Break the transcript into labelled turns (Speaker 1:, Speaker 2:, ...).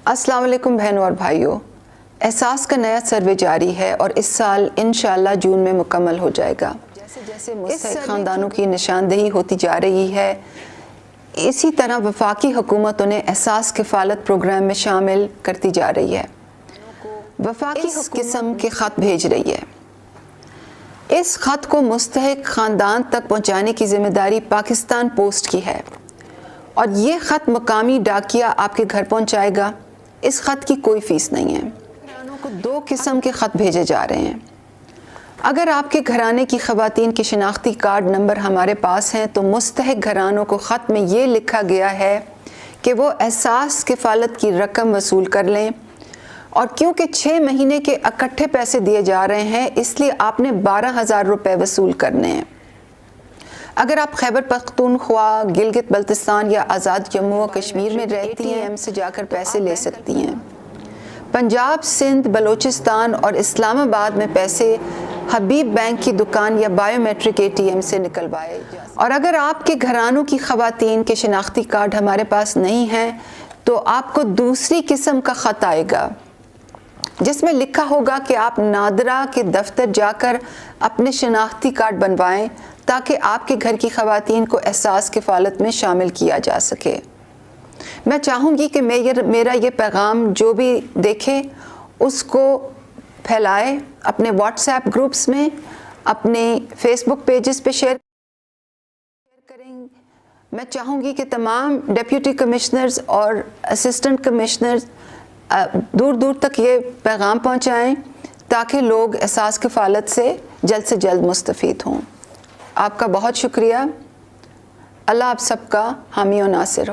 Speaker 1: السلام علیکم بہنوں اور بھائیوں، احساس کا نیا سروے جاری ہے اور اس سال انشاءاللہ جون میں مکمل ہو جائے گا۔ جیسے جیسے مستحق خاندانوں کی نشاندہی ہوتی جا رہی ہے، اسی طرح وفاقی حکومت انہیں احساس کفالت پروگرام میں شامل کرتی جا رہی ہے۔ وفاقی قسم کے خط بھیج رہی ہے۔ اس خط کو مستحق خاندان تک پہنچانے کی ذمہ داری پاکستان پوسٹ کی ہے اور یہ خط مقامی ڈاکیا آپ کے گھر پہنچائے گا۔ اس خط کی کوئی فیس نہیں ہے۔ گھرانوں کو 2 قسم کے خط بھیجے جا رہے ہیں۔ اگر آپ کے گھرانے کی خواتین کی شناختی کارڈ نمبر ہمارے پاس ہیں تو مستحق گھرانوں کو خط میں یہ لکھا گیا ہے کہ وہ احساس کفالت کی رقم وصول کر لیں، اور کیونکہ 6 مہینے کے اکٹھے پیسے دیے جا رہے ہیں اس لیے آپ نے 12,000 روپے وصول کرنے ہیں۔ اگر آپ خیبر پختونخوا، گلگت بلتستان یا آزاد جموں و کشمیر میں رہتی ہیں، سے جا کر پیسے لے سکتی ہیں۔ پنجاب، سندھ، بلوچستان اور اسلام آباد میں پیسے حبیب بینک کی دکان یا بائیو میٹرک ATM سے نکلوائے جا سکتے ہیں۔ اور اگر آپ کے گھرانوں کی خواتین کے شناختی کارڈ ہمارے پاس نہیں ہیں تو آپ کو دوسری قسم کا خط آئے گا جس میں لکھا ہوگا کہ آپ نادرا کے دفتر جا کر اپنے شناختی کارڈ بنوائیں تاکہ آپ کے گھر کی خواتین کو احساس کفالت میں شامل کیا جا سکے۔ میں چاہوں گی کہ میرا یہ پیغام جو بھی دیکھے اس کو پھیلائے، اپنے واٹس ایپ گروپس میں، اپنے فیس بک پیجز پہ شیئر کریں۔ میں چاہوں گی کہ تمام ڈیپیوٹی کمشنرز اور اسسٹنٹ کمشنرز دور دور تک یہ پیغام پہنچائیں تاکہ لوگ احساس کفالت سے جلد مستفید ہوں۔ آپ کا بہت شکریہ۔ اللہ آپ سب کا حامی و ناصر ہو۔